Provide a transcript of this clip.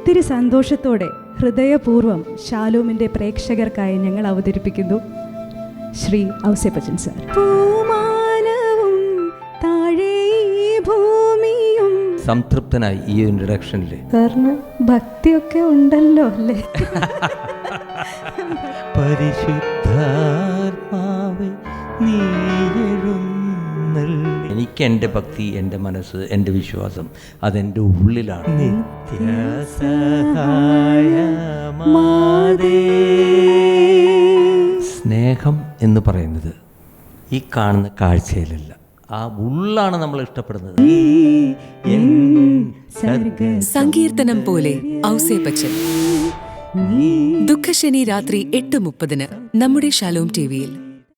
ഒത്തിരി സന്തോഷത്തോടെ ഹൃദയപൂർവ്വം ഷാലോമിൻ്റെ പ്രേക്ഷകർക്കായി ഞങ്ങൾ അവതരിപ്പിക്കുന്നു ശ്രീ ഔസേപ്പച്ചൻ സാർ. പൂമാനവും താഴെ ഭൂമിയും. സംതൃപ്തനായി ഈ ഇൻട്രഡക്ഷനിൽ. സാറിന് ഭക്തിയൊക്കെ ഉണ്ടല്ലോ അല്ലേ? പരിശുദ്ധാത്മാവേ നീ എഴുന്നള്ളി. എനിക്ക് എൻ്റെ ഭക്തി, എൻ്റെ മനസ്സ്, എൻ്റെ വിശ്വാസം അതെൻ്റെ ഉള്ളിലാണ്. സ്നേഹം എന്ന് പറയുന്നത് ഈ കാണുന്ന കാഴ്ചയിലല്ല, ആ ഉള്ളാണ് നമ്മൾ ഇഷ്ടപ്പെടുന്നത്. സങ്കീർത്തനം പോലെ ഔസേപ്പച്ചൻ. ദുഃഖശനി രാത്രി 8:30 നമ്മുടെ ഷാലോം ടിവിയിൽ.